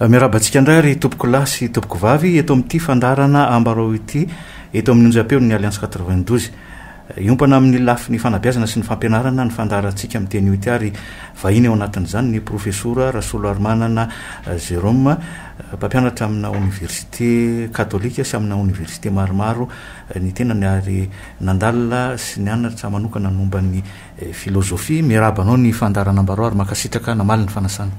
Miarabantsika indray ry tompoko lahy sy tompoko vavy eto amin'ity fandarana ambarao ity eto amin'ny onjapeo ny Alliance 92. Iompana amin'ny lafiny fanabeazana sy ny fampianarana ny fandarantsika amin'ny teny ity ary vahiny ao anatin'izany ny profesora Rasolo Armanana Jérôme, mpampianatra amina université katolika sy amina université maromaro ny tenany ary nandalina sy nianatra manokana momba ny filozofia. Miarabanao ny fandarana ambarao ary makasitraka namaly ny fanasana.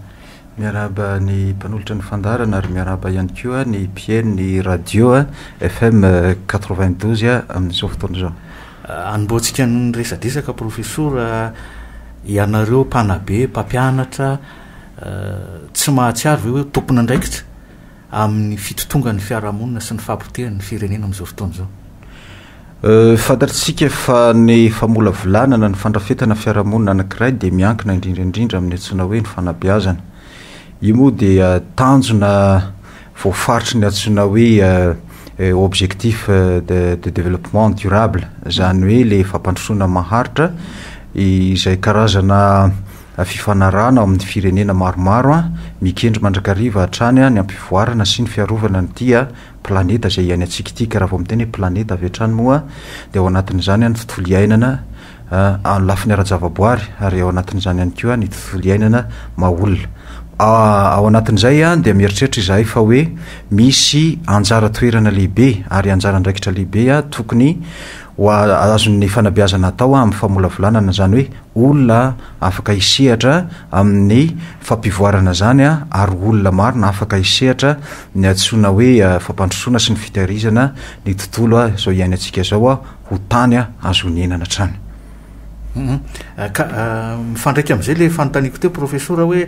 Miaraba ny mpanolotra ny fandarana ary miaraba ihany koa ny mpieny radio FM 92 amin'izao fotoana izao. Anomboantsika ny resadresaka profesora, ianareo mpanabe, mpampianatra tsy mahatsiaro ve hoe tompona andraikitra amin'ny fitotonga ny fiarahamonina sy ny fampitehany firenena amin'izao fotoana izao? Fantatsika fa ny famolavolanana ny fandrafetana fiarahamonina anankiray dia miankina indrindraindrindra amin'ny antsoina hoe ny fanabeazana. Io moa dia tanjona voafaritry ny antsoina hoe objectif de développement durable, zany hoe le fampandrosoana maharitra izay karazana fifanarana amin'ny firenena maromaro mikendry mandrakariva hatrany ny ampivoarana sy ny fiarovana ny tia planeta izay iainy antsika ity. Ka raha vao miteny hoe planeta avy hatrany moa dia ao anatin'izany ny tontolo iainana lafiny ara-javaboary ary ao anatin'izany ihany koa ny tontolo iainana maolona. Ao anatin'izay dia mieritreritra izahay fa hoe misy anjara toerana lehibe ary anjara andraikitra lehibe tokony azon'ny fanabeazana atao amin'ny famolavolanana, zany hoe olona afaka hisehatra amin'ny fampivoarana zany ary olona marina afaka hisehatra ny antsoina hoe fampandrosoana sy ny fitahirizana ny tontolo izao iainantsika izao ho tany azonenana trany. Mifandraika amin'izay le fanontaniako teo profesora hoe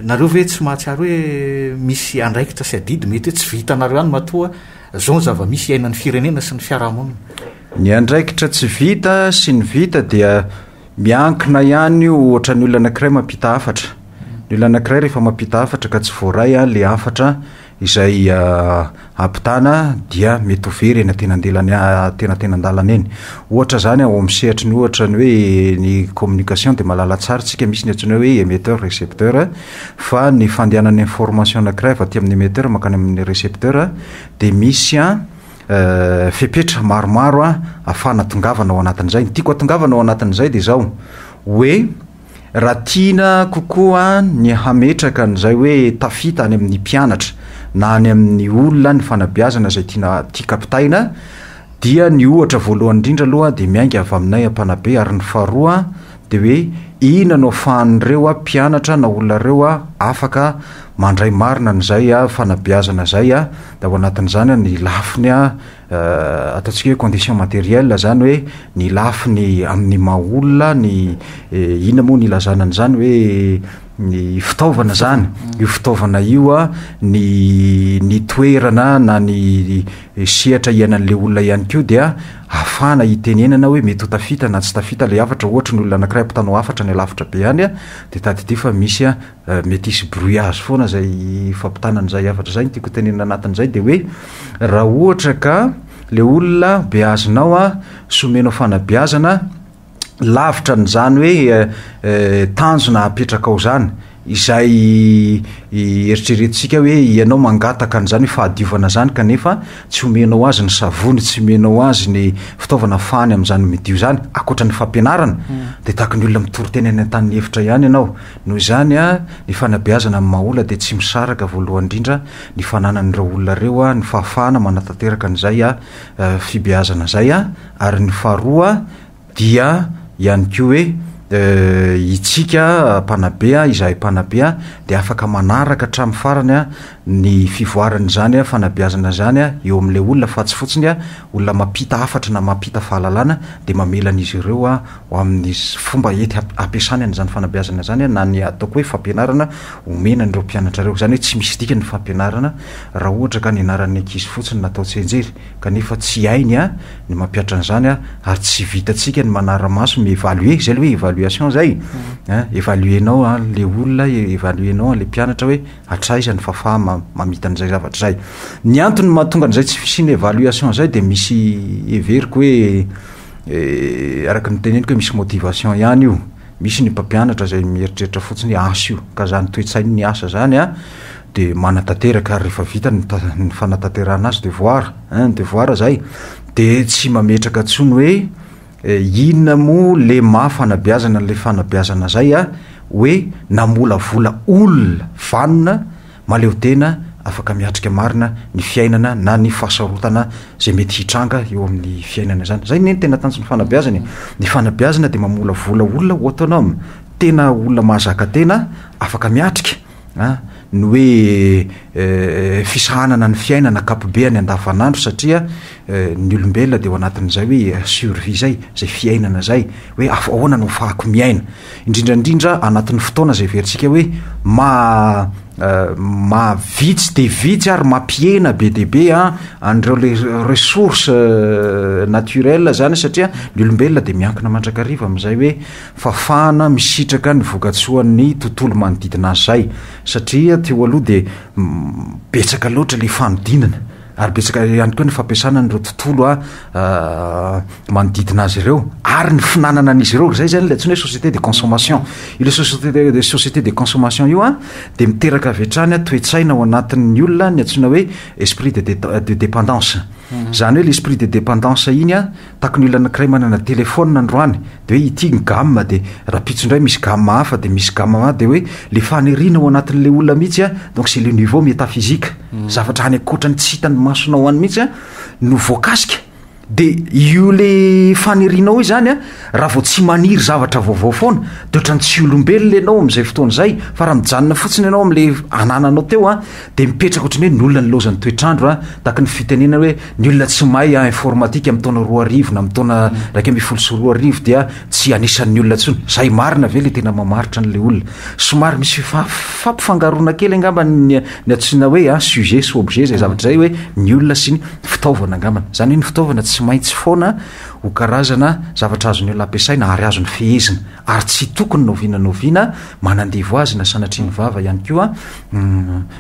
nareo ve tsy mahatsiaro hoe misy andraikitra sy adidy mety hoe tsy vitanareo ihany matoa zao ny zava-misy iainan'ny firenena sy ny fiarahamonina? Ny andraikitra tsy vita sy ny vita dia miankina ihany ohatra ny olona anankiray mampita hafatra. Ny olona anankiray rehefa mampita hafatra ka tsy voaray le hafatra izay ampitana dia mety ho very eny tenantenandalana eny. Ohatra zany ao amin'ny sehatry ny ohatra ny hoe ny communication dia malala tsara tsika, misy ny antsoina hoe émetteur récepteur, fa ny fandehanan'ny information anankiray avy aty amin'ny émetteur makany amin'ny récepteur dia misy fepetra maromaro ahafahana tongavana ao anatin'izay. Ny tiako atongavana ao anatin'izay dia zao hoe raha tiana kokoa ny hametraka n'izay hoe tafita any amin'ny mpianatra na any amin'ny olona ny fanabeazana izay tia kapitaina, dia ny ohatra voalohany indrindra aloha dia miainga avy aminay ampanabe, ary ny faharoa dia hoe ina no ahafahan'ireo mpianatra na olona ireo afaka mandray marina n'izay fanabeazana zay. Da ao anatin'izany ny lafiny ataontsika hoe condition matérielle, zany hoe ny lafiny amin'ny maha-olona, ny ina moa ny ilazana an'izany hoe ny fitaovana zany. Io fitaovana io ny toerana na ny sehatra iainan'le olona ihany koa dia ahafahana hitenenana hoe mety ho tafita na tsy tafita le hafatra. Ohatra ny olona anankiray ampitanao hafatra ny lavitra be any dia tadidi fa misy mety hisy brouillage foana zay fampitanan'izay hafatra zay. Ny tiako tenenina anatin'izay dia hoe raha ohatra ka le olona beazonao somenao fanabeazana lavitra n'izany hoe tanjona apetraka ao zany izay eritreretintsika hoe ianao mangataka an'izany fahadiovana zany kanefa tsy omenao azy ny savony, tsy omenao azy ny fitaovana fahany amin'izany midio zany akoatra ny fampianarana, dia tahaka ny olona mitory-tena any an-tany hevitra ihany ianao. Noho izany ny fanabeazana amin'ny maha-olona dia tsy misaraka voalohany indrindra ny fananan'ireo olona ireo ny fahafahana manatanteraka n'izay fibeazana zay, ary ny faharoa dia ihany koa hoe itsika mpanabe, izahay mpanabe dia afaka manaraka hatramin'ny farany ny fivoarany zany fanabeazana zany eo amin'ilay olona, fa tsy fotsiny olona mampita hafatra na mampita fahalalana dia mamelan'izy ireo amin'ny fomba ety ampiasany an'izany fanabeazana zany na ny ataoko hoe fampianarana omena n'ireo mpianatra ireo. Zany hoe tsy misy dikany ny fampianarana raha ohatra ka ny anaran'ny ankizy fotsiny natao tsenjery kanefa tsy hainy ny mampiatra an'izany ary tsy vitatsika ny manara-maso mievaluer, zay le hoe évaluation zay. Évaluenao le olona, évaluenao le mpianatra hoe hatraiza ny fahafaha mamita an'izay zavatra zay. Ny antony mahatonga an'izay tsy fisiana évaluation zay dia misy everiko hoe araka ny teneniko hoe misy motivation ihany io. misy ny mpampianatra zay mieritreritra fotsiny asa io ka zany toetsainy ny asa zany a de manatanteraka ary rehefa vita ny fanatanterahana azy devoir zay de tsy mametraka tsony hoe inona mo le mahafanabiazana le fanabiazana zay a hoe namolavola olona vanona maleo tena afaka miatrika marina ny fiainana na ny fahasarotana zay mety hitranga eo amin'ny fiainana zany zay ny tena tanjony fanabiazana ny fanabiazana de mamolavola olona autonome tena olona mahazaka tena afaka miatrika ny hoe fisahanana ny fiainana kapobeany andavanandro satria ny olombelona de ho anatin'izay hoe survie zay fiainana zay hoe ahoana no fahako miaina indrindrandrindra anatin'ny fotoana zay veritsika hoe mavitsy de vitsy ary mampiena be deaibe andreo le ressource naturel zany satria ny olombelona de miankina mandrakariva am'izay hoe fafahana misitraka ny vokatsoan'ny tontolo manodidina azy zay satria teo aloha de betsaka loatra le fanodinana ary betsaka ihany koa ny fampiasana nyreo tontolo manodidina azy ireo ary ny finanana an'izy ireo zay zany le antsony hoe société de consommation ile société de consommation io de miteraka avy hatrany toetsaina ao anatin'ny olona ny antsona hoe esprit de dépendance zany hoe l'esprit de dépendance iny taky ny olona anakiray manana telefône androany de hoe ity ny gamma de raha pitsondray misy gamma hafa de misy gamma de hoe le fanirina ao anatin'le olona mihitsy donc c'est le niveau métaphysique zavatra any akotrany tsy hitany masonao any mihitsy no voakasika de io le fanirianao io zany raha vao tsy maniry zavatra vaovao foana de ohatrany tsy olombelona ianao am'izay fotoana zay fa raha mijanona fotsiny ianao am'le anananao teo de mipetraka ohatrany hoe ny olona ny lozan'ny toetrandro taky ny fitenena hoe ny olona tsy mahay informatika am'taona 2 na am'taona 112 dia tsy anisan'ny olona tsony zay marina ve le tena mamaritra n'le olona somary misy fampifangarona kely angamba ny atsina hoe sujet sy objet zay zavatra zay hoe ny olona sy ny fitaovana angambana zany hoe ny fitaovana tsy maintsy foana ho karazana zavatra azony olona ampiasaina ary azony fehezina ary tsy tokony noviana manandevo azy na sanatry ny vava ihany koa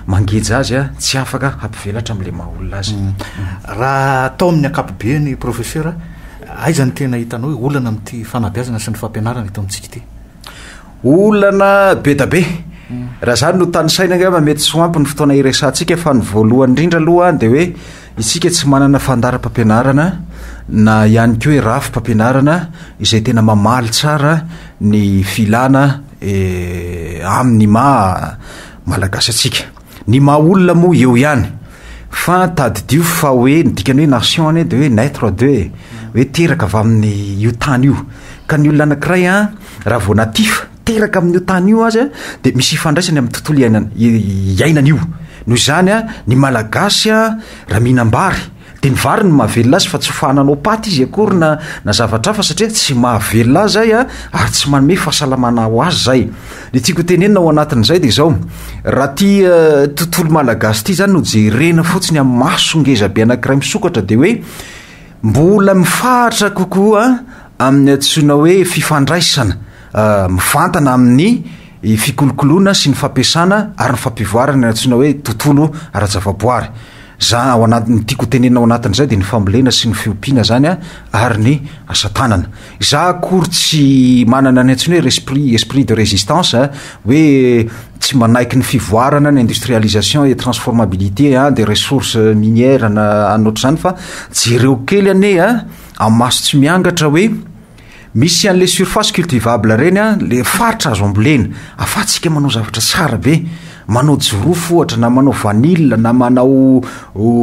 mangeja azy tsy afaka hampivelatra am'le mahaolona azy raha atao amin'ny akapobe ny professeur aizany tena hitanao hoe olana am'ty fanabiazana sy ny fampianarana eto amintsika ity olana be da be raha zany no tany saina angamba mety tsy hoampy ny fotoana iresantsika fa ny voalohany indrindra aloha de hoe isika tsy manana fandara-pampianarana na ihany ko hoe rafy-pampianarana izay tena mamaly tsara ny filana amin'ny malagasy atsika ny mahaolona moa eo ihany fa tadidio fa hoe nydikany hoe nation any de hoe naître de hoe teraka avy amin'ny io tany io ka ny olona anakiray raha vao natif teraka amin'io tany io azy de misy ifandraisany amin'ny tontolo iainana io noho izany ny malagasy raha mihinam-bary de ny vary ny mahavelona azy fa tsy hofahananao paty izy akory na zavatra hafa satria tsy mahavelona azy zay ary tsy manome fahasalamana ho azy zay le tiako tenenina ao anatin'izay de zao raha ty tontolo malagasy ty zany no jerena fotsiny amin'ny masongezabe anakiray misokatra de hoe mbola mifahatra kokoa amin'ny atsona hoe fifandraisana mivantana amin'ny fikolokoloana sy ny fampiasana ary ny fampivoarana ny atsona hoe tontolo ara-javaboary za ao anatin'ny tiako tenenina ao anatin'izay de ny fambolena sy ny fiompiana zany ary ny asatanana za akory tsy manana ny atsona hoe esprit de résistance hoe tsy manaiky ny fivoarana ny industrialisation et transformabilité des ressources minières na anoatra zany fa jereo kely ane amin'ny maso tsy miangatra hoe misy an'le surface cultivable reny le faritra azo ambolena afatsika manao zavatra tsara be manao jorofo ohatra na manao vanille na manao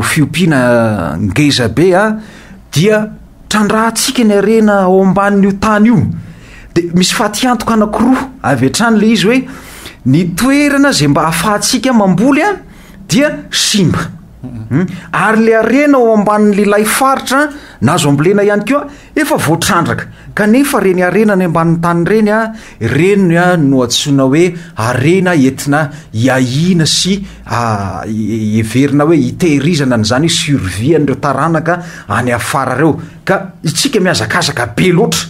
fiompiana ngeza be dia trandrahantsika ny arena ao ambanin'io tany io de misy fatiantoka anakiroa avy hatrany le izy hoe ny toerana zay mba afahantsika mamboly dia simba ary le arena ao ambanin'le ilay faritra na azo ambolena ihany koa efa voatrandraka kanefa reny arena ny ambanin'ny tany reny reny no atsona hoe arena entina iahina sy everina hoe hitehirizana n'zany survie an'ireo taranaka any afara reo ka itsika miazakazaka be loatra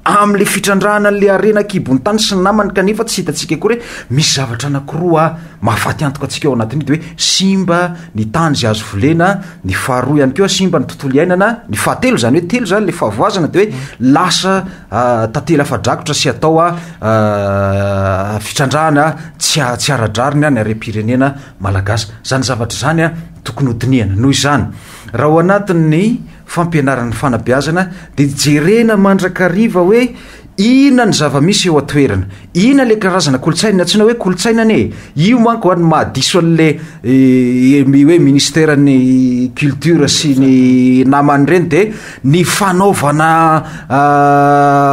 am'le fitrandrahana n'le arena kibony tany sy ny namany kanefa tsy hitatsika koa hoe misy zavatra anakiroa mahafaty antoka atsika ao anatin'io de hoe simba ny tany zay azo volena ny faharoa ihany koa simba ny tontolo iainana ny fahatelo zany hoe telo zany le fahavoazana de hoe lasa tantely afadrakotra sy atao fitrandrahana tsy aradrariny a ny are-pirenena malagasy zany zavatra zany a tokony hodiniana noho izany raha ho anatin'ny fampianaran'ny fanabeazana de jerena mandrakariva hoe ina ny zava-misy eo atoerana ina le karazana kolotsaina atsina hoe kolotsaina ane io manko any mahadiso an'le hoe ministerany culture sy ny namany reny de ny fanaovana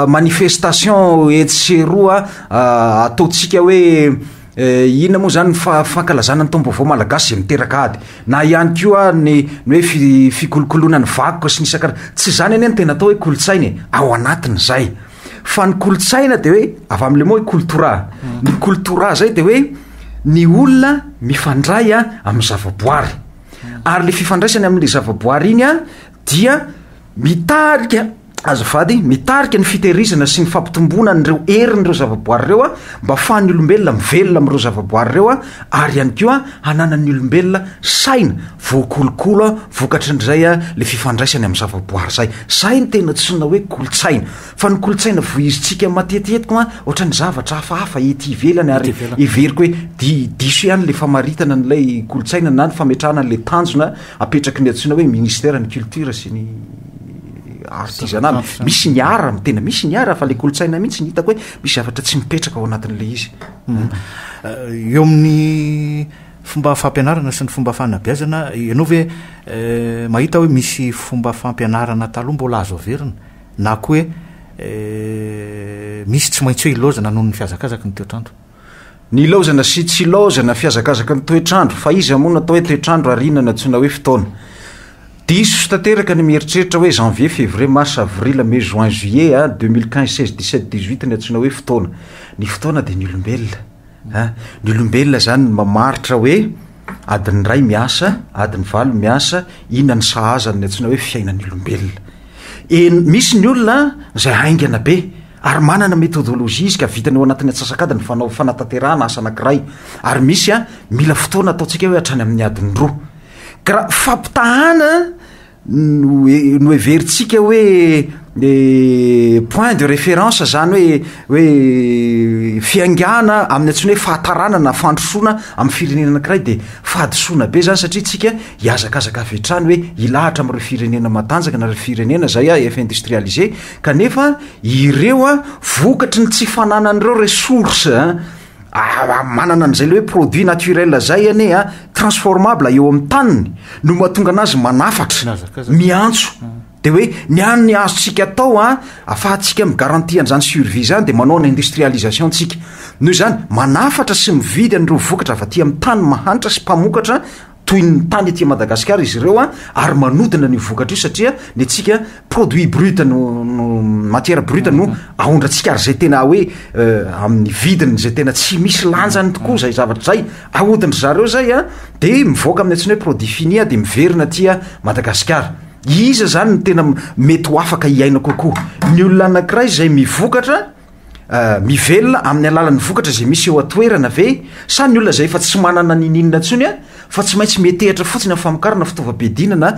manifestation etseroa ataotsika hoe ina moa zany fankalazana ny tomboavao malagasy zay miteraka ady na ihany koa ny hoe fikolokoloana ny vakoka sy nisakara tsy zany ane ny tena atao hoe kolotsaina ao anatiny zay fa ny kolotsaina de hoe avy am'le moa hoe koltora ny koltora zay de hoe ny olona mifandray amin'ny zavaboary ary le fifandraisany amin'le zavaboary iny dia mitarika azafady mitarika ny fitehirizana sy ny fampitomboana nyreo herin'ireo zavaboary reo mba afahan'ny olombelona mivelona am'ireo zavaboary reo ary ihany koa hananany olombelona saina voakolokolo vokatry n'izay le fifandraisany amin'ny zavaboary zay ny tena tsona hoe kolotsaina fa ny kolotsaina voizitsika matetetiko ohatrany zavatra hafahafa ety ivelany ary iveriko hoe diso ihany le famaritana n'ilay kolotsaina na ny fametrahana n'le tanjona apetraky ny atsona hoe ministère ny culture sy ny artisanal misy ny ara tena misy ny ara fa le kolotsaina mihitsy ny hitako hoe misy zavatra tsy mipetraka ao anatin'le izy eo amin'ny fomba fampianarana sy ny fomba fanabeazana ianao hoe mahita hoe misy fomba fampianarana taloha mbola azo averina na koa hoe misy tsy maintsy hoe ilozana noho ny fiazakazaky ny toetrandro ny lozana sy tsy lozana fiazakazaky ny toetrandro fa izy amoa natao hoe toetrandro arinana tsona hoe fotoana diso sy tanteraka ny mieritreritra hoe janvier février mars avril mai juin juillet 2015 16 17 18 ny atsona hoe fotoana ny fotoana de ny olombelona zany mamaritra hoe adiny ray miasa adiny valo miasa inona ny sahazany ny atsona hoe fiainany olombelona misy ny olona zay haingana be ary manana méthodologie izy ka vitany eo anatin'ny atsasakady ny fanao fanatanterahana asa anakiray ary misy mila fotoana ataotsika hoe hatrany amin'ny adiny roa ka fampitahana no everitsika hoe point de référence zany hoe fiangana amin'ny atsony hoe fahatarana na fandrosoana amin'ny firenena anakiray de fahadisoana be zany satria tsika hiazakazaka avetrany hoe ilahatra am'ireo firenena matanjaka na reo firenena zay efa industrialisé kanefa ireo vokatry ny tsy fananan'ireo ressource manana an'izay le hoe produit naturel zay ane transformable eo amin'ny taniny no mahatonga anazy manafatra miantso de hoe ny any ny azotsika atao afahatsika migarantie an'izany survie zany de manao ny industrialisation tsika noho zany manafatra sy mividy an'ireo vokatra avaty amin'ny tany mahanitra sy mpamokatra toy ny tany aty Madagasikara izy ireo ary manodina ny vokatra io satria ny atsika produit brut no matière brute no aondratsika ary zay tena hoe amin'ny vidiny zay tena tsy misy lanjany tokoa zay zavatra zay ahodiny zareo zay de mivoaka amin'ny atsiny hoe produit fini de miverina aty Madagasikara iza zany ny tena mety ho afaka hiaina kokoa ny olona anakiray zay mivokatra mivelona amin'ny alalan'ny vokatra zay misy eo atoerana ve sa ny olona zay fa tsy manana nininina ntsony fa tsy maintsy metehitra fotsiny amin'ny famokarana fitaovam-piadinana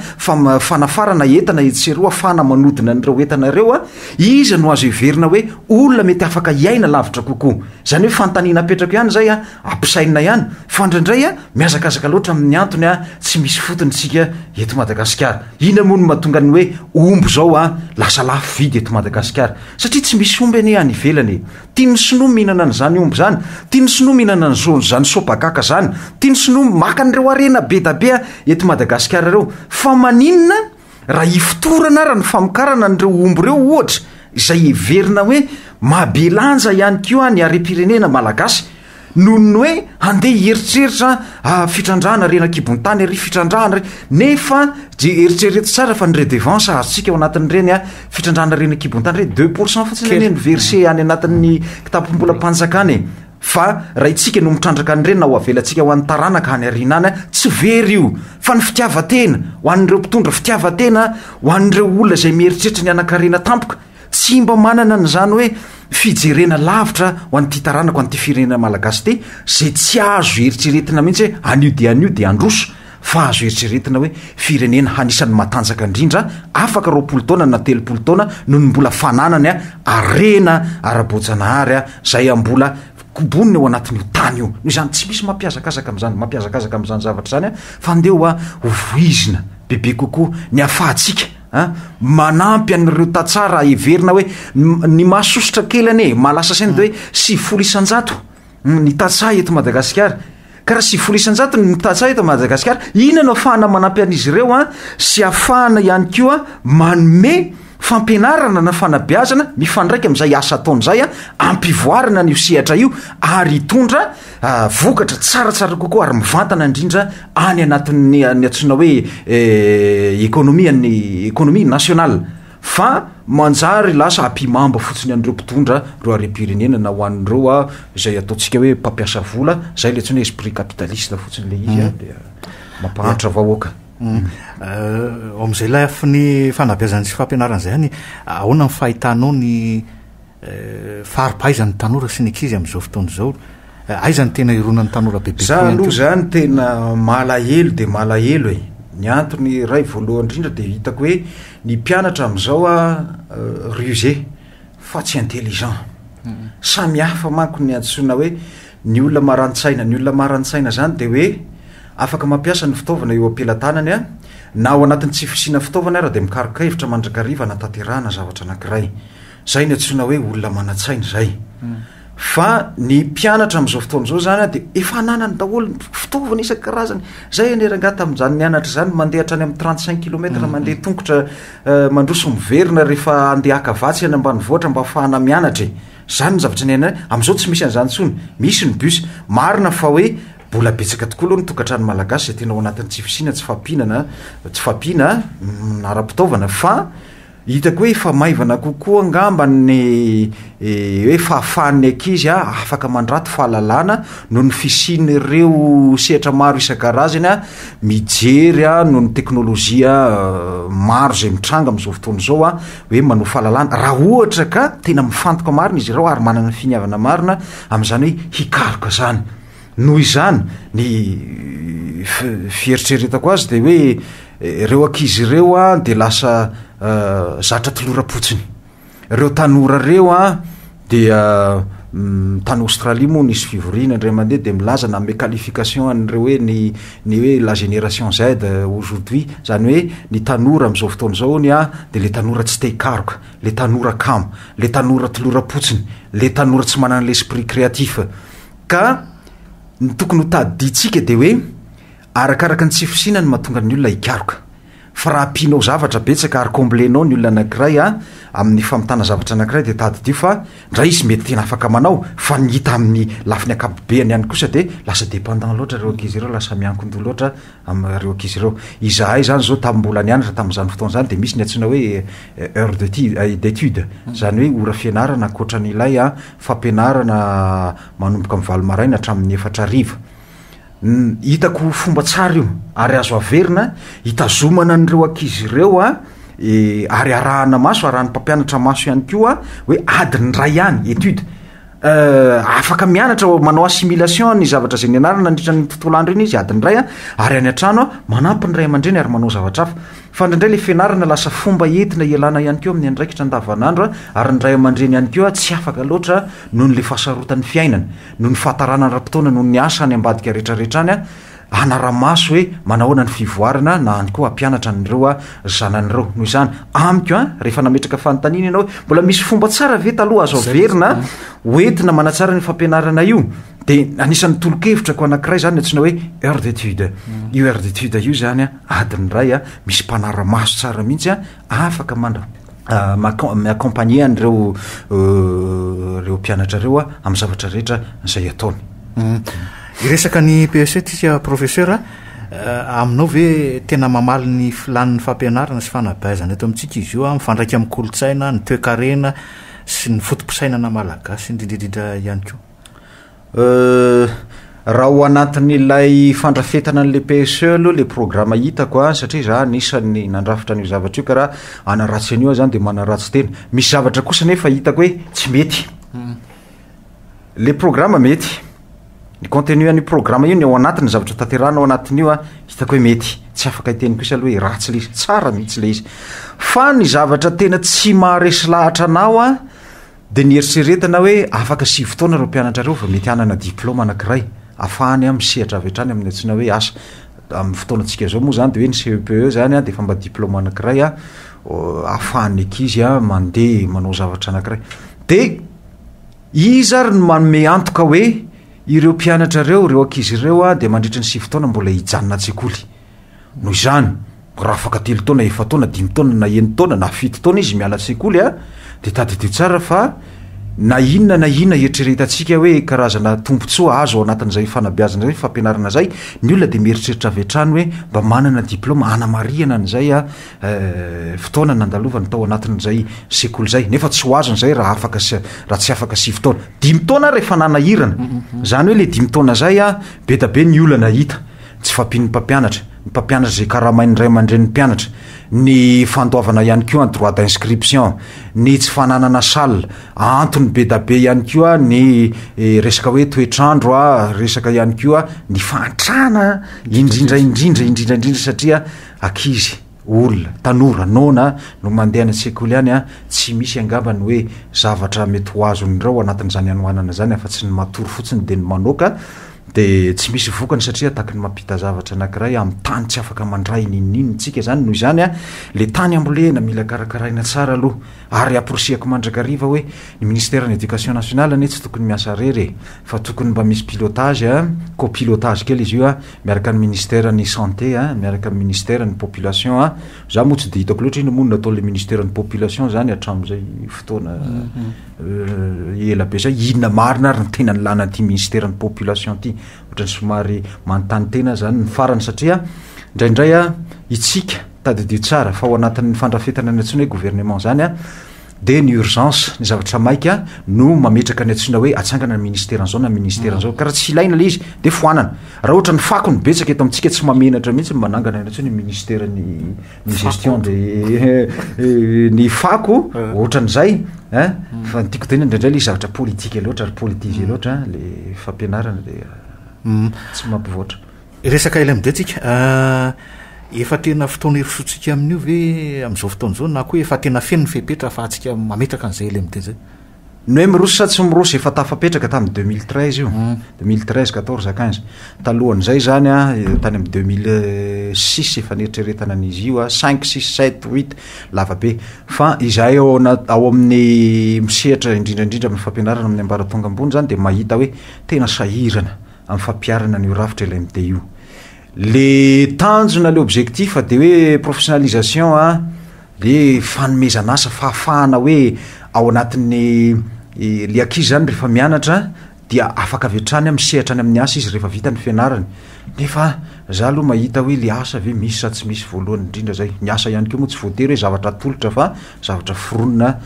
fanafarana entana etseroa fana manodina n'ireo entanareo iza no azo iverina hoe olona mety afaka hiaina lavitra kokoa zany hoe fantaniana apetrako ihany zay ampisaina ihany fa ndraindray miazakazaka loatra amin'ny antony tsy misy fotony tsika eto Madagasikara ina moa no mahatonga ny hoe omby zao lasa lafo vidy eto Madagasikara satria tsy misy omby any any ivelany tiany sinoa mihinana n'izany omby zany tiany sinoa mihinana n'zany sopakaka zany tiany sinoa maka n'ireo arena be da be eto Madagasikara reo fa maninona raha ifotorana raha ny famokarana n'ireo omby reo ohatra izay everina hoe mabelanja ihany koa ny are-pirenena malagasy noho ny hoe handeha hieritreritra fitrandrahana rena-kibony-tany ary fitrandrahana nefa eritrereto tsara fa ny redevance azotsika ao anatin'ireny fitrandrahana rena-kibony-tany re 2% fotsiny ane ny verse any anatin'ny kitapom-bola mpanjakany fa raha itsika no mitrandraka an'ireny na ho avelantsika ho an'ny taranaka hany arinana tsy very io fa ny fitiavatena ho an'ireo mpitondra fitiavatena ho an'ireo olona zay mieritreritra ny anakarena tampoka tsy mba manana nyzany hoe fijerena lavitra ho an'ty taranako an'ty firenena malagasy ty zay tsy azo eritreretina mihitsy hoe anio de androso fa azo eritreretina hoe firenena hanisan'ny matanjaka indrindra afaka 20 taona na 30 taona no ny mbola fananany arena ara-bojanahary zay ambola koboniny eo anatin'io tany io noho zany tsy misy mampiazakazaka am'zany zavatra zany fa ndeha voizina bebe kokoa ny afahantsika manampy an'ireo tatsara everina hoe ny mahasosotra kelany malasa saina de hoe 700 ny tatsa eto Madagasikara ka raha 700 ny tatsa eto Madagasikara ina no afahana manampy an'izy ireo sy afahana ihany koa manome fampianarana na fanabeazana mifandraika amin'izay asa ataon'izay ampivoarana ny sehatra io ary hitondra vokatra tsaratsara kokoa ary mivantana indrindra any anatin'ny antsoina hoe ekonomia nasional fa manjary lasa ampimamba fotsiny an'ireo mpitondra reo arem-pirenena na ho an'ireo izay ataontsika hoe mpampiasa vola zay le antsoina esprit capitaliste fotsiny le izy de mampahantra vahoaka am'izay lafy ny fanabeazany sy fampianaran'izay any ahoana ny fahitanao ny faripahaizan'ny tanora sy ny ankizy am'izao fotoana zao aizany tena ironan'ny tanora bebe za aloha zany tena malahelo de malahelo ny antony ray voalohany indrindra de hitako hoe ny mpianatra am'izao rusé fa tsy intelligent samy hafa manko ny antsoina hoe ny olona marantsaina zany de hoe afaka mampiasa ny fitaovana eo ampelantanany na ao anatin'ny tsy fisina fitaovana ara de mikaroka hevitra mandrakariva natanterahana zavatra anankiray zay ny antsoina hoe olona manatsaina zay fa ny mpianatra am'izao fotoana zao zany de efa nanany daholo fitaovana isan-karazany zay anerangata am'zany mianatra zany mandeha hatrany amin'ny 35 km mandeha tongotra mandroso miverina rehefa andeha akavatsy any ambanivohatra mba afahana mianatra zany ny zavatra ny am'izao tsy misy an'izany tsony misy ny bus marina fa hoe bola betsaka tokoa aloha ny tokantrano malagasy zay tena ao anatin'ny tsy fisina tsy fampiana ara-pitaovana fa hitako hoe efa maivana kokoa angamba ny hoe fahafahan'ny ankizy afaka mandrato fahalalana no ny fisiny ireo sehatra maro isan-karazany mijery no ny teknôlôjia maro zay mitranga am'izao fotoana zao hoe manao fahalalana raha ohatra ka tena mifantoka marina izy ireo ary manana finiavana marina am'izany hoe hikaroka zany noho izany ny fieritreretako azy de hoe ireo ankizy ireo de lasa zatra tolorapotsiny ireo tanora reo dia tany Australie moa nisy fivoriana indray mandeha de milaza na me qualification an'ireo hoe ny hoe la génération Z aujourd'hui zany hoe ny tanora am'izao fotoana zao de le tanora tsy te hikaroka le tanora kamo le tanora tolorapotsiny le tanora tsy manana l'esprit créatif ka ny tokony ho tadiditsika de hoe arakaraka ny tsy fisinany mahatonga ny olona hikaroka fa raha ampianao zavatra betsaka ary comblenao ny olona anankiray amin'ny famitana zavatra anankiray de tadidio fa ndra izy mety tena afaka manao fa ny hita amin'ny lafiny akapobeany ihany kosa de lasa dépendant loatra reo ankizy ireo lasa miankindoha loatra am'reo ankizy ireo izahay zany zao tam'mbola nianatra tam'izany fotoana zany de misy ny antsoina hoe heure d'étude zany hoe ora fianarana ankoatran'ilay fampianarana manomboka amin'ny valo maraina hatramin'ny 4 hariva hitako fomba tsara io ary azo averina hitazomana an'ireo ankizy ireo ary arahana maso arahan'ny mpampianatra maso ihany koa hoe adiny ray ihany étude afaka mianatra manao assimilation ny zavatra zay nianarana nandritra ny tontolo andro iny izy adiny ray ary any an-trano manampy ny ray aman-dreny ary manao zavatra hafa fa indraindray le fianarana lasa fomba entina ialana ihany keo amin'ny andraikitra andavanandro ary ny ray aman-dreny ihany keo tsy afaka loatra noho ny le fahasarotan'ny fiainana noho ny fahatarana ra-potoana noho ny asa ny ambadika rehetrarehetra any anara-maso hoe manahoana ny fivoarana na any koa ampianatra n'ireo zanan'ireo noho izany amiko rehefa nametraka fanontaniana ianao hoe mbola misy fomba tsara ve taloha azo averina hoentina manatsara ny fampianarana io de anisan'ny tolo-kevitra ko anankiray zany antsona hoe heure d'étude io heure d'étude io zany adiny ray misy mpanara-maso tsara mihitsy afaka miaccompagner an'ireo mpianatra reo amin'ny zavatra rehetra zay ataony iresaka ny PEC tsika professeur aminao ve tena mamaly ny filan'ny fampianarana sy fanabeazana eto amintsika izy io mifandraiky amin'ny kolotsaina ny toe-karena sy ny fotom-pisainana malagasy indrindrindrindra ihany koa raha ho anatin'ilay fandrafetana n'le PSE aloha le programa hitako a satria za nisany nandrafitra n'io zavatra io ka raha anaratsy an'io zany de manaratsy tena misy zavatra kosa nefa hitako hoe tsy mety le programa mety ny contenu an'io programa io ny ao anatiny zavatra tanterana ao anatin'io a hitako hoe mety tsy afaka hiteny kosa aloha hoe ratsy le izy tsara mihitsy le izy fa ny zavatra tena tsy maharesy lahatra anao a de ny eritseretana hoe afaka 7 fotoana reo mpianatra reo fa mety anana diplôma anankiray afahany a misehatra avy hatrany amin'ny antsina hoe asa amin'ny fotoanantsika zao moa zany de hoe ny CEPE zany a de fa mba diplôma anankiray a afahany ankizy a mandeha manao zavatra anankiray de izy ary no manome antoka hoe ireo mpianatra reo ankizy ireo a de mandritra ny 7 fotoana mbola hijanona an-tsekoly noho izany raha afaka 3 taona 4 taona 5 taona na 9 taona na 7 taona izy miala an-tsekoly a de tadidio tsara fa na inona eritreretantsika hoe karazana tompontsoa azo ao anatin'izay fanabeazana zay fampianarana zay ny olona de mieritreritra avy hatrany hoe mba manana diplôma anamariana an'izay a fotoana nandalovany tao anatin'izay sekoly zay nefa tsy ho azon'zay raha tsy afaka 7 taona 5 taona rehefa nanahirana zany hoe le 5 taona zay a be da be ny olana hita tsy fampiny mpampianatra zay karamainy ray aman-dren'ny mpianatra ny fandoavana ihany koa en droit d'inscription ny tsy fananana salle antony be da be ihany koa ny resaka hoe toetrandro a resaka ihany koa ny fantrana indrindra satria akizy olona tanora nona no mandeha ny sekoly ihany a tsy misy angambany hoe zavatra mety ho azon'ireo anatin'izany anoanana zany afa tsy ny matory fotsiny de ny manoka de tsy misy vokany satria taky ny mampita zavatra anankiray amin'ny tany tsy afaka mandray ninitsika zany noho izany a le tany ambolena mila karakaraina tsara aloha ary aprosiako mandrakariva hoe ny ministère ny éducation nationale ane tsy tokony miasa rery fa tokony mba misy pilotage a copilotage kely izy io a miaraka ny ministère ny santé a miaraka ny ministère ny population a za moa tsy de hitako loatra iny monina ataole ministère ny population zany hatram'izay fotoana ela be zay inona marina ary ny tena ny lana ty ministère ny population ty ohatrany somary manontany tena zany ny farany satria indraindray a itsika tadidio tsara fa ao anatin'ny fandrafetana ny antsona hoe gouvernement zany a de ny urgence ny zavatra maika no mametraka ny antsona hoe atsangana ny ministère an'zao na ministère an'zao ka raha tsy ilaina le izy de foanana raha ohatra ny fako ny betsaka eto amintsika tsy mamenatra mihitsy manangana ny antsona ny ministère ny gestion de ny fako ohatran'izay fa nytiako tena indraindray le izy zavatra politika loatra ary politisé loatra le fampianarana de tsy mampivoatra resaka ila am'de tsika efa tena fotoana erisotsika amin'io ve am'izao fotoana zao na koa efa tena feno ny fepetra fa atsika mametraka an'izay ila am'de zay no hoe miroso sa tsy miroso efa tafapetraka tamin'ny 2013 io 2013 14 15 talohan'izay zany a tany amin'ny 2006 efa nieritreretana an'izy io a 5 6 7 8 lavabe fa izay ao amin'ny misehatra indrindraindrindra amin'ny fampianarana amin'ny ambaratonga ambony zany de mahita hoe tena sahirana amin'ny fampiarana ny rafitra ila am'de io le tanjona le objectif de hoe professionnalisation a de fanomezana asa fahafahana hoe ao anatin'ny le akizy zany rehefa mianatra dia afaka avy hatrany misehatra any amin'ny asa izy rehefa vita ny fianarany nefa za aloha mahita hoe le asa ve misy sa tsy misy voalohany indrindra zay ny asa ihany koa moa tsy voatery hoe zavatra atolotra fa zavatra foronina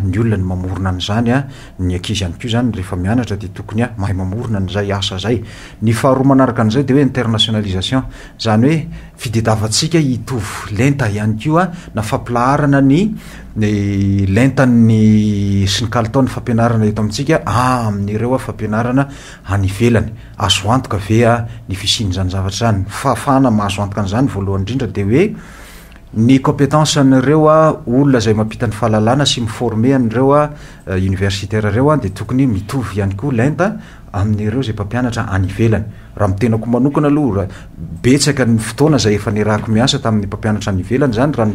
ny olona ny mamorona an'izany a ny akizy ihany koa zany rehefa mianatra de tokony a mahay mamorona n'izay asa zay ny faharoa manaraka an'izay de hoe internationalisation zany hoe fidedavatsika hitovy lenta ihany koa na fampilaharana ny lentany sy ny kalitaon'ny fampianarana eto amintsika amin'ireo a fampianarana any ivelany azo antoka ve a ny fisiny zany zavatra zany fahafahana mahazo antoka an'izany voalohany indrindra de hoe ny compétence an'ireo a olona zay mampita ny fahalalana sy miforme an'ireo a universitaire reo a de tokony mitovy ihany koa lenta amin'ireo zay mpampianatra any ivelany raha mitenako manokana aloha betsaka ny fotoana zay efa nirahako miasa tamin'ny mpampianatra any ivelany zany raha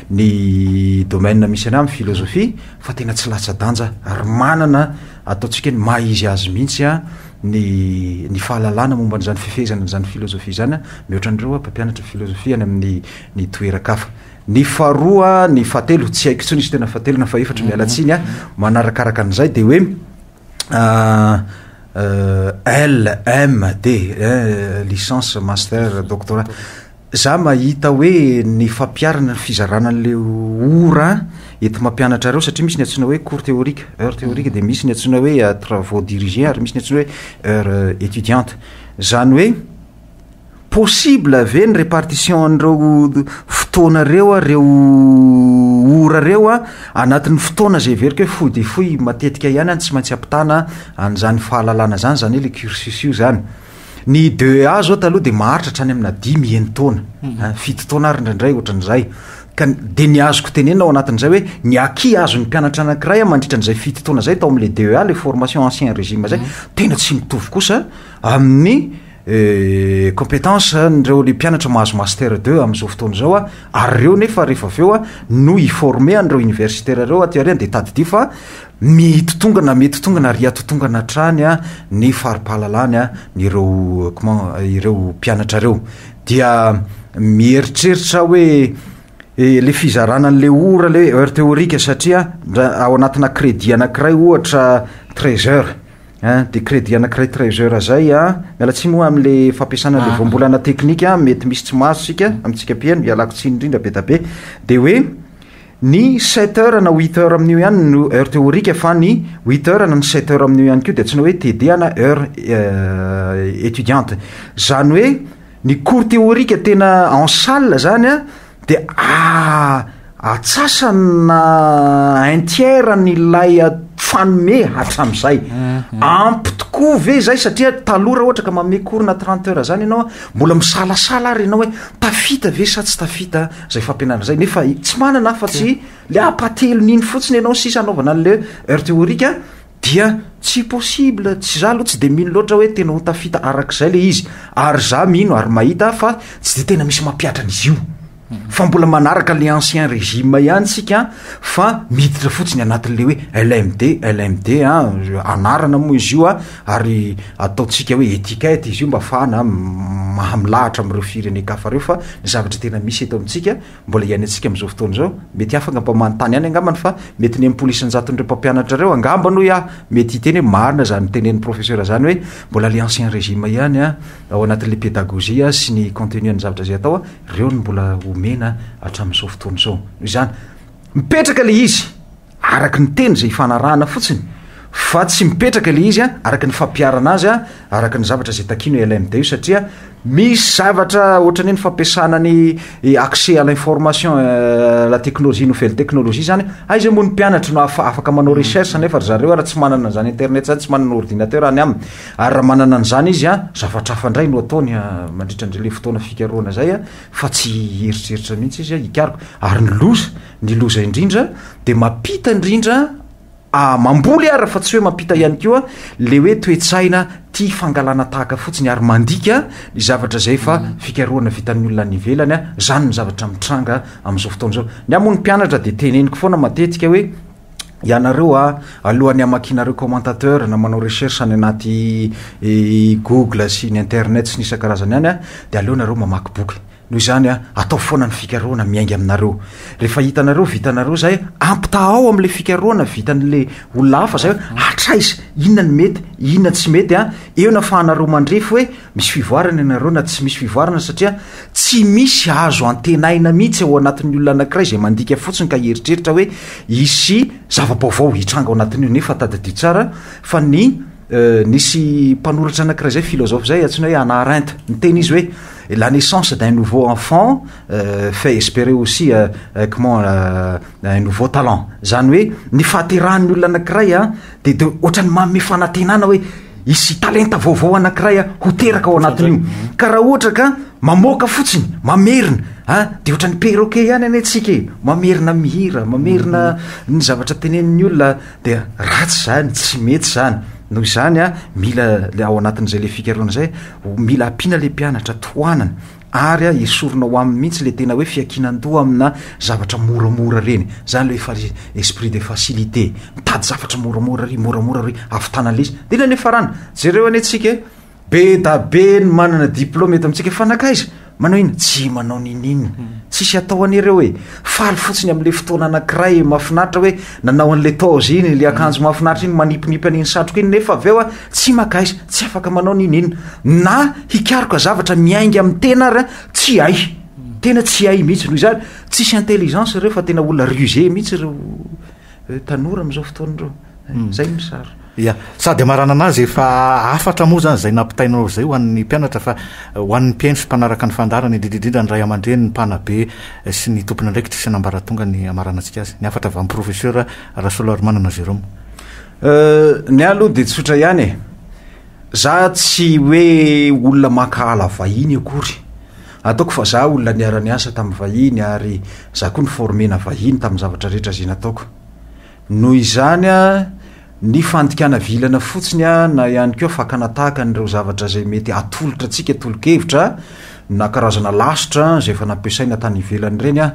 ny domaine misy any amin'ny philosophie fa tena tsy latsa-danja ary manana ataontsika ny maha izy azy mihitsy a ny fahalalana momba n'zany fifezana n'zany philosophie zany a mihoatra an'ireo a mpampianatra philosophie any amin'ny ny toerakafa ny faharoa ny fahatelo tsy haiko tsony izy tena fahatelo na faefatra mialatsiny a manarakaraka an'izay de hoe LMD licence master doctorat za mahita hoe ny fampiarana ny fizarana an'le ora eto mampianatra reo satria misy ny antsona hoe cours théorique heure théorique de misy ny antsona hoe travaux dirigés ary misy ny antsona hoe heure étudiante zany hoe possible ave ny répartition an'ireo fotoana reo a reo ora reo a anatin'ny fotoana zay verika hoe foy de foy matetika ihany any tsy maintsy ampitana an'izany fahalalana zany zany hoe le cursus io zany ny 2A zao taloha de maharitra hatrany amina 10 eny taona fito taona ary indraindray ohatran'izay ka de ny azoko tenena ao anatin'izay hoe ny aki azo ny mpianatra anankiray a mandritra n'izay fito taona zay tao am'le 2A le formation ancien régime zay tena tsy mitovy kosa amin'ny compétence nireo le mpianatra mahazo master 2 am'izao fotoana zao a ary reo nefa rehefa aveo a no iforme an'ireo universitaire reo atyariany de tadidia fa mitotongana metotongana ry atotongana trany a ny faripahalalany a nireo comment ireo mpianatra reo dia mieritreritra hoe le fizarana an'le ora le heure théorique satria ao anatina crédit anankiray ohatra 13 heures de crédit anankiray 13 heures zay a miala tsy moa am'le fampiasana le voambolana teknika mety misy tsy maso sika amitsika piano mialako tsy indrindra be da be de hoe ny 7 heures na 8 heures amin'io ihany no heure théorique fa ny 8 heures na ny 7 heures amin'io ihany keo de tsy no hoe TD na heure étudiante zany hoe ny cours théorique tena en salle zany a de atsasana un tiers nylay fanome hatram'izay ampy tokoa ve zay satria talora ohatra ka manome cours na 30 heures zany ianao mbola misalasala ary ianao hoe tafita ve sa tsy tafita zay fampianarana zay nefa tsy manana afa-tsy le apatelo niny fotsiny ianao sisa anaovana an'le heure théorique dia tsy possible tsy za aloha tsy de mino loatra hoe tena ho tafita arak'izay le izy ary za mino ary mahita fa tsy de tena misy mampiatrana izy io fa mbola manaraka le ancien régime ihany sika fa miditra fotsiny anatin'le hoe LMD anarana moa izy io a ary ataotsika hoe étiquette izy io mba fahana mahamilahatra am'ireo firenekafa reo fa ny zavatra tena misy eto amintsika mbola iany atsika am'izao fotoana zao mety afaka mpamanontany ihany angambany fa mety ny am'polisanjaton'ireo mpampianatra reo angambany hoe mety hiteny hoe marina zany tenen'ny professeur zany hoe mbola le ancien régime ihany a ao anatin'le pédagogie sy ny contenu ny zavatra zay atao a reo ny mbola mena atram'izao fotoana zao zany mipetraka le izy araky ny teny zay ifanarahana fotsiny fa tsy mipetraka le izy a araky ny fampiarana azy a araky ny zavatra zay takino LMD io satria misy zavatra ohatrany ny fampiasana ny accès à l'information la technologie nouvelle technologie zany aiza moa ny mpianatra no afaka manao recherche nefa ry zareo ara tsy manana an'izany internet zany tsy manana ordinateur any aminy ary raha manana an'izany izy a zavatra hafa indray no ataony mandritra ndre le fotoana fikaroana zay a fa tsy eritreritra mihitsy izy a hikariko ary ny loza indrindra de mampita indrindra mamboly ary fa tsy hoe mampita ihany keo a le hoe toetsaina tia fangalana tahaka fotsiny ary mandika ny zavatra zay fa fikaroana vitan'ny olona nivelany a zany ny zavatra mitranga am'izao fotoana zao ny amony mpianatra de teneniko foana matetika hoe ianareo a alohan'ny amakinareo commentateur na manao recherche any anaty Google sy ny internet sy nisa-karazany ihany a de aleonareo mamaky boky noho izany a atao foana ny fikaroana miainga aminareo rehefa hitanareo vitanareo zay ampita ao am'le fikaroana vitan'le olona hafa zay atraizy inona ny mety inona tsy mety a eo na fahanareo mandrefy hoe misy fivoarana ianareo na tsy misy fivoarana satria tsy misy azo antenaina mihitsy ao anatin'ny olona anankiray zay mandika fotsiny ka heritreritra hoe isy zava-baovao hitranga ao anatin'io nefa tadidio tsara fa nisy mpanoratra anankiray zay philosophe zay atsina hoe Hannah Arendt ny teny izy hoe la naissance d'un nouveau enfant fait espérer aussi comment un nouveau talent zany hoe ny fahaterahan'ny olona anankiray a de ohatrany manome fanantenana hoe isy talenta vaovao anankiray a ho teraka ao anatin'io ka raha ohatra ka mamoaka fotsiny mamerina de ohatrany perroquet ihany anetsika mamerina mihira mamerina ny zavatra tenen'ny olona de ratsy zany tsy mety zany noho izany a mila ao anatin'izay le fikaroana zay mila ampiana le mpianatra toanana ary a esorona ho aminy mihitsy le tena hoe fiakinan-doha amina zavatra moramora reny zany le efa esprit de facilité mitady zavatra moramora ry avitanan'le izy de la nefarana jereo any atsika be da be ny manana diplôme eto amintsika fanakaiza manao iny tsy manao ninina tsisy atao an'ireo hoe faly fotsiny am'le fotoana anankiray mahafinaritra hoe nanao an'le taozy iny le akanjo mahafinaritra iny manipinipy an'iny satroka iny nefa aveo a tsy makaiza tsy afaka manao ninina na hikaroka zavatra miainga amin'ny tena ary tsy hay tena tsy hay mihitsy noho izany tsisy intelligence reo fa tena olona rusé mihitsy reo tanora am'izao fotoanareo zay ny sary ia sady marana anazy efa afatra moa zany zay nampitainao zay ho an'ny mpianatra fa ho an'ny mpiaino sy mpanaraka ny fandarana indrindrindrindra ny ray aman-dreny ny mpanabe sy ny tompony ndraiky tsisy nambaratonga ny amarana antsika azy ny afatra avy amin'ny professeur Rasoloarmanana Jérôme ny aloha de tsotra ihany e za tsy hoe olona makahala vahiny akory ataoko fa za olona niara-ny asa tamin'ny vahiny ary za koa ny formena vahiny tamin'ny zavatra rehetra zay nataoko noho izany a ny fandikana vilana fotsiny a na ihany koa fakanatahaka n'ireo zavatra zay mety atolotra atsika tolo-kevitra na karazana lasitra zay efa nampiasaina tany ivelany reny a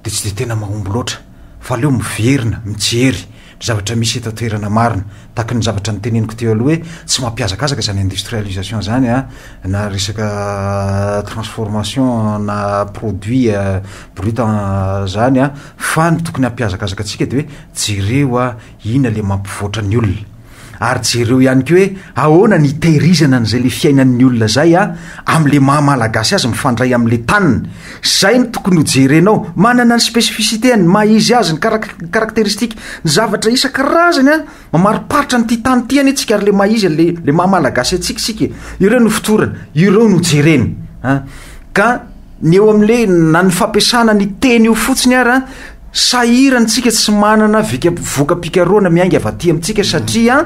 de tsy de tena mahomby loatra fa leo miverina mijery zavatra misy eto toerana marina tahaka ny zavatra nyteneniko teo aloha hoe tsy mampiazakazaka zany industrialisation zany a na resaka transformation na produit brut zany a fa ny tokony hampiazakazaka atsika de hoe jereo a ina le mampivoatra ny olona ary jereo ihany ko hoe ahoana ny tehirizana n'izay le fiainan'ny olona zay a am'le mahamalagasy azy mifandray am'le taniny zay ny tokony ho jerenao manana ny spécificité ny mahizy azy ny karakteristika ny zavatra isan-karazany a mamariparitra ny ty tany ty any atsika ary le mahizy le mahamalagasy atsikasika ireo no fotorana ireo no jereny ka ny eo am'le na ny fampiasana ny teny io fotsiny ara sahirany tsika tsy manana voka-pikaroana miainga avy aty amintsika satria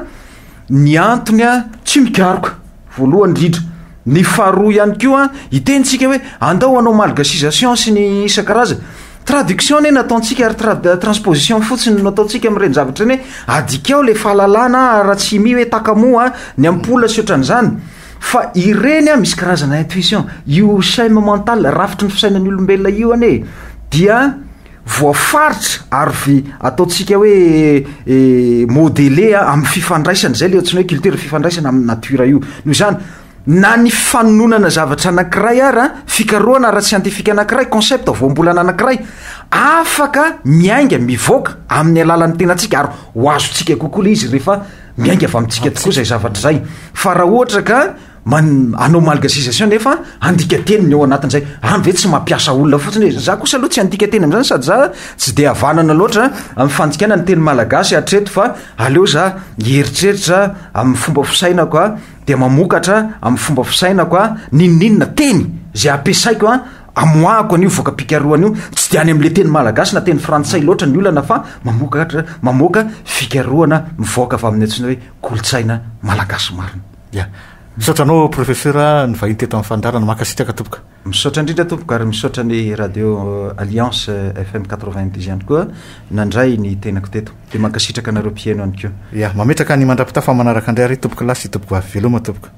ny antony a tsy mikaroka voalohany indrindra ny faharoa ihany ko a itentsika hoe andao anao malgasisation sy ny isan-karazany traduction ne nataontsika ary transposition fotsiny nataontsika am'ireny zavatra reny hoe adikao le fahalalana raha tsy mi hoe takamoa ny ampola sy ohatran'izany fa ireny a misy karazana intuition io chaîne mentale rafitry ny fisainan'ny olombelona io ane dia voafaritra ary ataontsika hoe modele amin'ny fifandraisana zay le ohatrany hoe culture fifandraisana amin'ny natura io noho izany na ny fanononana zavatra anankiray ara fikaroana ara scientifique anankiray concept voambolana anankiray afaka miainga mivoaka amin'ny alalan'ny tenantsika ary ho azotsika kokoa le izy rehefa miainga avy amintsika tokoa zay zavatra zay fa raha ohatra ka anao malgasisation nefa andika teniny eo anatin'izay ve tsy mampiasa olona fotsiny za kosa aloha tsy andika teny am'zany sady za tsy de avanana loatra amin'ny fandikana ny teny malagasy atreto fa aleo za hieritreritra amin'ny fomba fisainako a de mamokatra amin'ny fomba fisainako a ninoninona teny zay ampiasaiko a amoahako an'io voka-pikaroana io tsy de any am'le teny malagasy na teny frantsay loatra ny olana fa mamoaka fikaroana mivoaka avy amin'ny antsina hoe kolotsaina malagasy marina misaotra anao professeur ny vahiny teto amin'ny fandarana makasitraka tompoka misaotra indrindra tompoka ary misaotra ny radio alliance FM 90 ihany koa nandray ny tenako teto de mankasitraka anareo mpiaino ihany koa mametraka ny mandra-pitafa manaraka andray ary tompoka lasy tompoka avy veloma tompoka